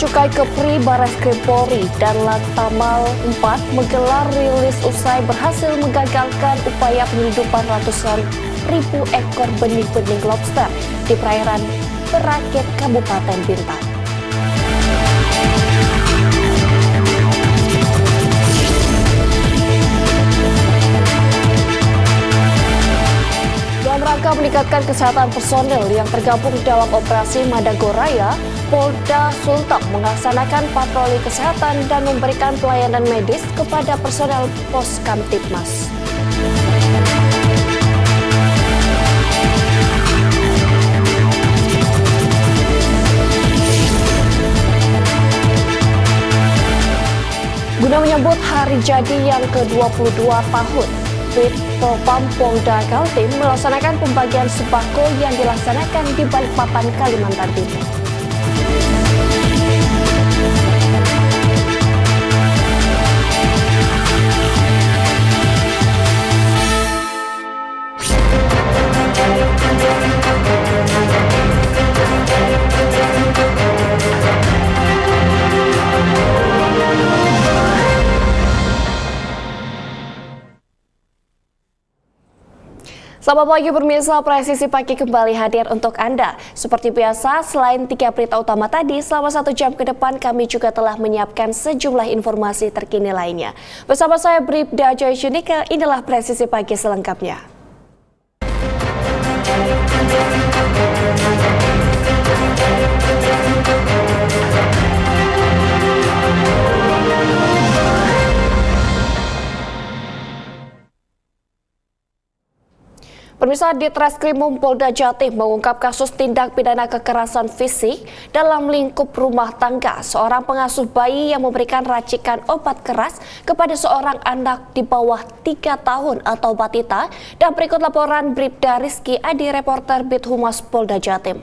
Cukai Kepri, Barreskrim Polri, dan Lantamal 4 menggelar rilis usai berhasil menggagalkan upaya penyeludupan ratusan ribu ekor benih-benih lobster di perairan Berakit, Kabupaten Bintan. Dalam rangka meningkatkan kesehatan personel yang tergabung dalam operasi Madagoraya, Polda Sulteng melaksanakan patroli kesehatan dan memberikan pelayanan medis kepada personel Pos Kamtibmas. Guna menyambut hari jadi yang ke-22 tahun, Propam Polda Kaltim melaksanakan pembagian sembako yang dilaksanakan di Balikpapan, Kalimantan Timur. Selamat pagi pemirsa, Presisi Pagi kembali hadir untuk Anda. Seperti biasa, selain 3 berita utama tadi, selama 1 jam ke depan kami juga telah menyiapkan sejumlah informasi terkini lainnya. Bersama saya Bribda Joy Shunika, inilah Presisi Pagi selengkapnya. Pemirsa, Ditreskrimum Polda Jatim mengungkap kasus tindak pidana kekerasan fisik dalam lingkup rumah tangga seorang pengasuh bayi yang memberikan racikan obat keras kepada seorang anak di bawah 3 tahun atau batita. Dan berikut laporan Bribda Rizky Adi, reporter Bit Humas Polda Jatim.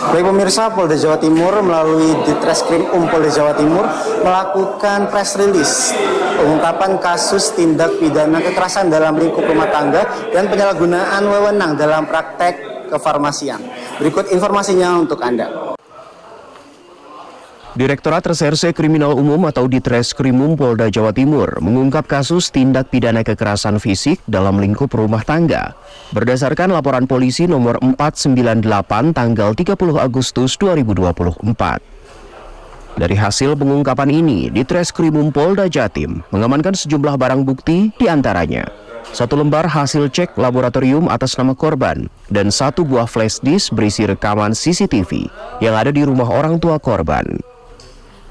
Baik pemirsa, Polda Jawa Timur melalui Ditreskrimum Polda Jawa Timur melakukan press release pengungkapan kasus tindak pidana kekerasan dalam lingkup rumah tangga dan penyalahgunaan wewenang dalam praktek kefarmasian. Berikut informasinya untuk Anda. Direktorat Reserse Kriminal Umum atau Ditreskrimum Polda Jawa Timur mengungkap kasus tindak pidana kekerasan fisik dalam lingkup rumah tangga. Berdasarkan laporan polisi nomor 498 tanggal 30 Agustus 2024. Dari hasil pengungkapan ini, Ditreskrimum Polda Jatim mengamankan sejumlah barang bukti, diantaranya 1 lembar hasil cek laboratorium atas nama korban dan 1 buah flash disk berisi rekaman CCTV yang ada di rumah orang tua korban.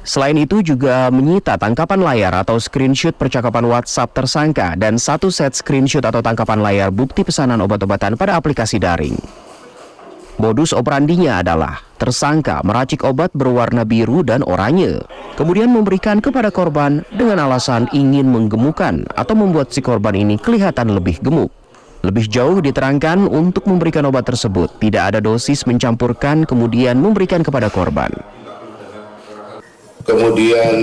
Selain itu juga menyita tangkapan layar atau screenshot percakapan WhatsApp tersangka dan 1 set screenshot atau tangkapan layar bukti pesanan obat-obatan pada aplikasi daring. Modus operandinya adalah tersangka meracik obat berwarna biru dan oranye, kemudian memberikan kepada korban dengan alasan ingin menggemukkan atau membuat si korban ini kelihatan lebih gemuk. Lebih jauh diterangkan untuk memberikan obat tersebut tidak ada dosis mencampurkan, kemudian memberikan kepada korban. Kemudian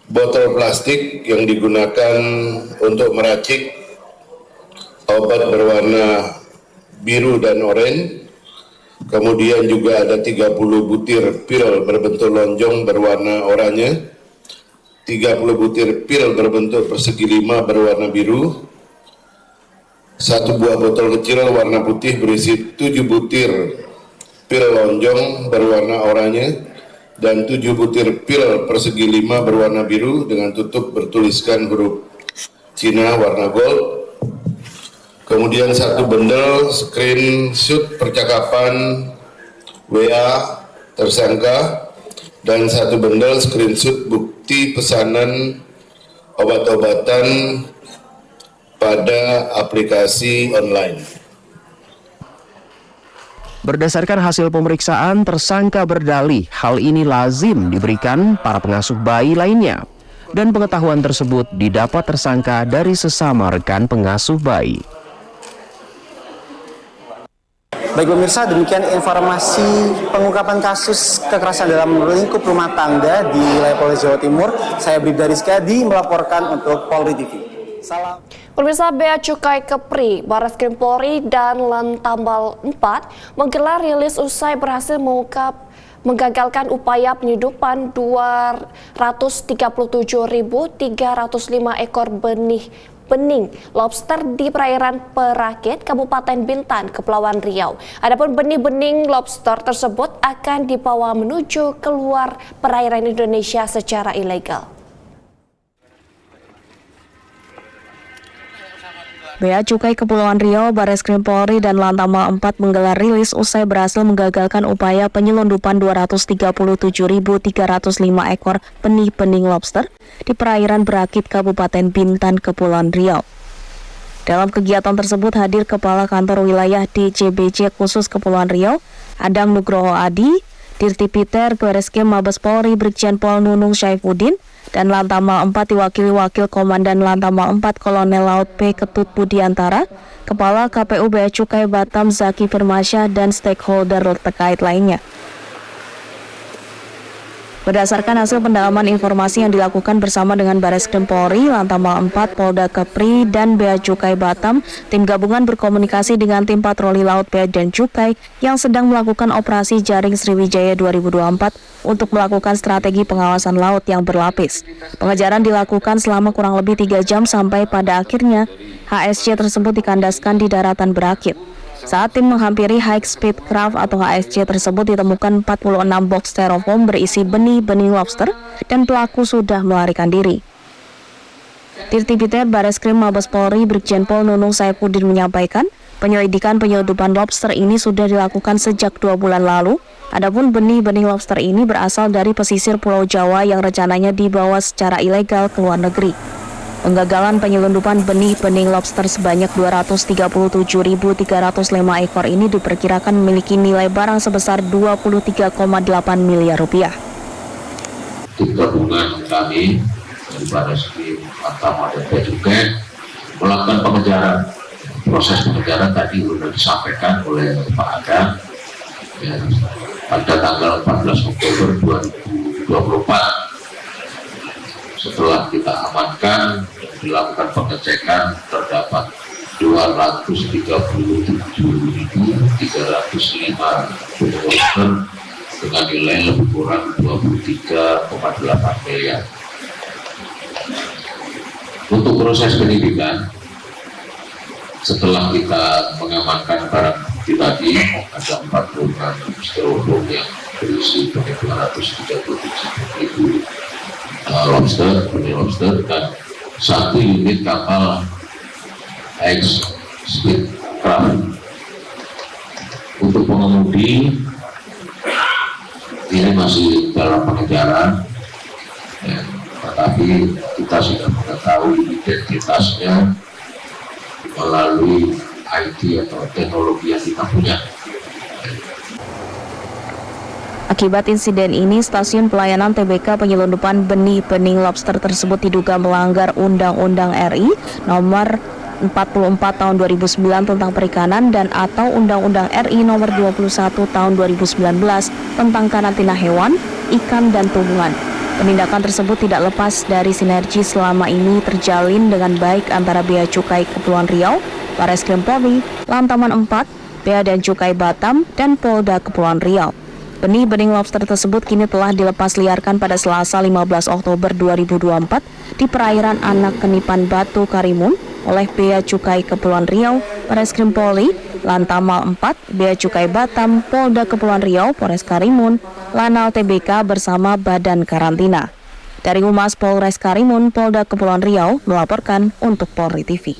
botol plastik yang digunakan untuk meracik obat berwarna biru dan oranye. Kemudian juga ada 30 butir pil berbentuk lonjong berwarna oranye, 30 butir pil berbentuk persegi 5 berwarna biru, 1 buah botol kecil warna putih berisi 7 butir pil lonjong berwarna oranye, dan 7 butir pil persegi 5 berwarna biru dengan tutup bertuliskan huruf Cina warna gold. Kemudian 1 bundle screenshot percakapan WA tersangka dan 1 bundle screenshot bukti pesanan obat-obatan pada aplikasi online. Berdasarkan hasil pemeriksaan, tersangka berdalih hal ini lazim diberikan para pengasuh bayi lainnya. Dan pengetahuan tersebut didapat tersangka dari sesama rekan pengasuh bayi. Baik pemirsa, demikian informasi pengungkapan kasus kekerasan dalam lingkup rumah tangga di wilayah Polda Jawa Timur. Saya Bribda Rizky Adi melaporkan untuk Polri TV. Salam. Pemirsa, Bea Cukai Kepri, Barreskrim Polri, dan Lantamal 4 menggelar rilis usai berhasil menggagalkan upaya penyeludupan 237.305 ekor bening lobster di perairan Perakit, Kabupaten Bintan, Kepulauan Riau. Adapun benih-bening lobster tersebut akan dibawa menuju keluar perairan Indonesia secara ilegal. Bea Cukai Kepulauan Riau, Bareskrim Polri, dan Lantamal 4 menggelar rilis usai berhasil menggagalkan upaya penyelundupan 237.305 ekor benih-bening lobster di perairan Perakit, Kabupaten Bintan, Kepulauan Riau. Dalam kegiatan tersebut hadir Kepala Kantor Wilayah DCBC Khusus Kepulauan Riau, Adang Nugroho Adi, Dirtipiter Bareskrim Mabes Polri Brigjen Pol Nunung Syaifuddin, dan Lantamal 4 diwakili Wakil Komandan Lantamal 4 Kolonel Laut P. Ketut Budiantara, Kepala KPU Bea Cukai Batam Zaki Firmansyah, dan stakeholder terkait lainnya. Berdasarkan hasil pendalaman informasi yang dilakukan bersama dengan Bareskrim Polri, Lantamal 4, Polda Kepri, dan Bea Cukai Batam, tim gabungan berkomunikasi dengan tim patroli laut Bea dan Cukai yang sedang melakukan operasi Jaring Sriwijaya 2024 untuk melakukan strategi pengawasan laut yang berlapis. Pengejaran dilakukan selama kurang lebih 3 jam sampai pada akhirnya HSC tersebut dikandaskan di daratan Perakit. Saat tim menghampiri High Speed Craft atau HSC tersebut ditemukan 46 box styrofoam berisi benih-benih lobster dan pelaku sudah melarikan diri. Dirtipiter Bareskrim Mabes Polri Brigjen Pol Nunung Syaifuddin menyampaikan, penyelidikan penyelundupan lobster ini sudah dilakukan sejak 2 bulan lalu. Adapun benih-benih lobster ini berasal dari pesisir Pulau Jawa yang rencananya dibawa secara ilegal ke luar negeri. Penggagalan penyelundupan benih-benih lobster sebanyak 237.305 ekor ini diperkirakan memiliki nilai barang sebesar 23,8 miliar rupiah. Tim gabungan kami dari Bareskrim Lantamal dan Bea Cukai melakukan pengejaran. Proses pengejaran tadi sudah disampaikan oleh Pak Adang ya, pada tanggal 14 Oktober 2024. Setelah kita amankan, dilakukan pengecekan, terdapat 237.305 benih lobster dengan nilai lebih kurang 23,8 miliar. Untuk proses penyidikan, setelah kita mengamankan barang bukti tadi, ada 46 styrofoam yang berisi benih 237.000 benih lobster dan 1 unit kapal High Speed Craft. Untuk pengemudi ini masih dalam pengejaran, ya, tetapi kita sudah mengetahui identitasnya melalui IT atau teknologi yang kita punya. Akibat insiden ini, stasiun pelayanan TBK penyelundupan benih-benih lobster tersebut diduga melanggar Undang-Undang RI Nomor 44 Tahun 2009 tentang Perikanan dan atau Undang-Undang RI Nomor 21 Tahun 2019 tentang karantina hewan, ikan, dan tumbuhan. Penindakan tersebut tidak lepas dari sinergi selama ini terjalin dengan baik antara Bea Cukai Kepulauan Riau, Bareskrim Polri, Lantamal 4, Bea dan Cukai Batam, dan Polda Kepulauan Riau. Benih-benih lobster tersebut kini telah dilepas liarkan pada Selasa 15 Oktober 2024 di perairan Anak Kenipan Batu Karimun oleh Bea Cukai Kepulauan Riau, Bareskrim Polri, Lantamal 4, Bea Cukai Batam, Polda Kepulauan Riau, Polres Karimun, Lanal TBK bersama Badan Karantina. Dari Humas Polres Karimun, Polda Kepulauan Riau melaporkan untuk Polri TV.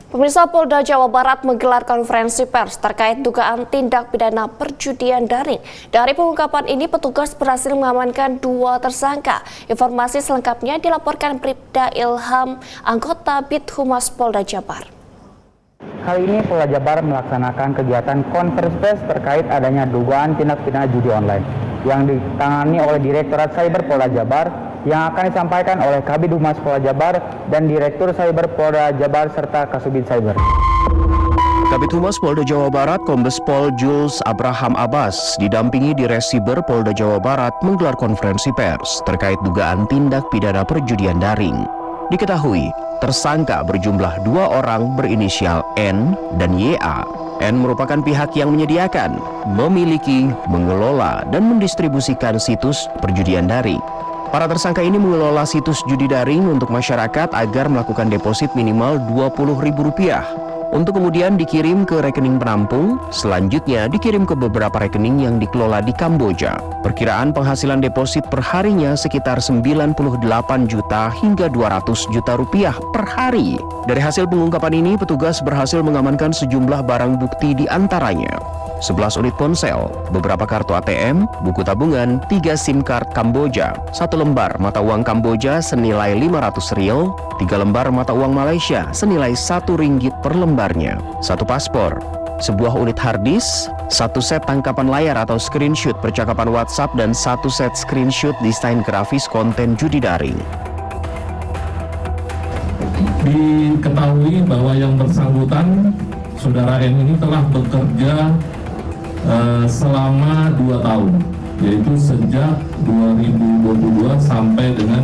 Pemirsa, Polda Jawa Barat menggelar konferensi pers terkait dugaan tindak pidana perjudian daring. Dari pengungkapan ini, petugas berhasil mengamankan 2 tersangka. Informasi selengkapnya dilaporkan Bribda Ilham, anggota Bid Humas Polda Jabar. Kali ini Polda Jabar melaksanakan kegiatan konferensi pers terkait adanya dugaan tindak pidana judi online yang ditangani oleh Direktorat Cyber Polda Jabar, yang akan disampaikan oleh Kabid Humas Polda Jabar dan Direktur Cyber Polda Jabar serta Kasubit Cyber. Kabid Humas Polda Jawa Barat Kombes Pol Jules Abraham Abbas didampingi Diresiber Polda Jawa Barat menggelar konferensi pers terkait dugaan tindak pidana perjudian daring. Diketahui, tersangka berjumlah 2 orang berinisial N dan YA. PN merupakan pihak yang menyediakan, memiliki, mengelola, dan mendistribusikan situs perjudian daring. Para tersangka ini mengelola situs judi daring untuk masyarakat agar melakukan deposit minimal Rp20.000 untuk kemudian dikirim ke rekening penampung, selanjutnya dikirim ke beberapa rekening yang dikelola di Kamboja. Perkiraan penghasilan deposit per harinya sekitar 98 juta hingga 200 juta rupiah per hari. Dari hasil pengungkapan ini, petugas berhasil mengamankan sejumlah barang bukti di antaranya 11 unit ponsel, beberapa kartu ATM, buku tabungan, 3 SIM card Kamboja, 1 lembar mata uang Kamboja senilai Rp500, 3 lembar mata uang Malaysia senilai Rp1 per lembarnya, 1 paspor, sebuah unit hard disk, 1 set tangkapan layar atau screenshot percakapan WhatsApp, dan 1 set screenshot desain grafis konten judi daring. Diketahui bahwa yang bersangkutan, Saudara N ini telah bekerja selama 2 tahun, yaitu sejak 2022 sampai dengan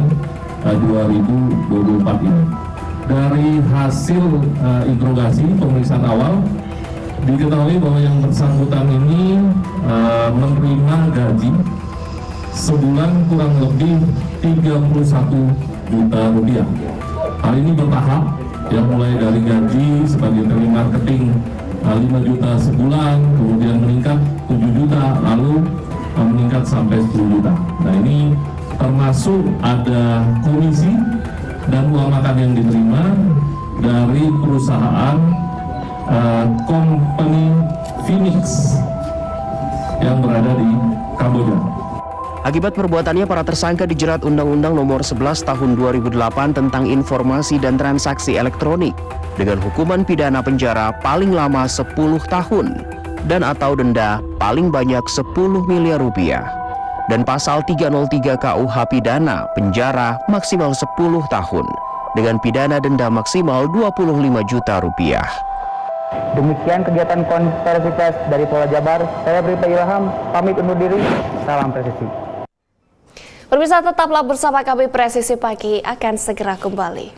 2024 ini. Dari hasil interogasi pemeriksaan awal, diketahui bahwa yang bersangkutan ini menerima gaji sebulan kurang lebih Rp31 juta. Hal ini bertahap, yang mulai dari gaji sebagai telemarketing 5 juta sebulan, kemudian meningkat 7 juta, lalu meningkat sampai 10 juta. Nah, ini termasuk ada komisi dan uang makan yang diterima dari perusahaan company Phoenix yang berada di Kamboja. Akibat perbuatannya, para tersangka dijerat Undang-Undang Nomor 11 Tahun 2008 tentang Informasi dan Transaksi Elektronik dengan hukuman pidana penjara paling lama 10 tahun dan atau denda paling banyak Rp10 miliar dan pasal 303 KUH pidana penjara maksimal 10 tahun dengan pidana denda maksimal Rp25 juta. Demikian kegiatan konferensi pers dari Polda Jabar. Saya Bribda Ilham, pamit undur diri. Salam presisi. Pemirsa, tetaplah bersama kami, Presisi Pagi akan segera kembali.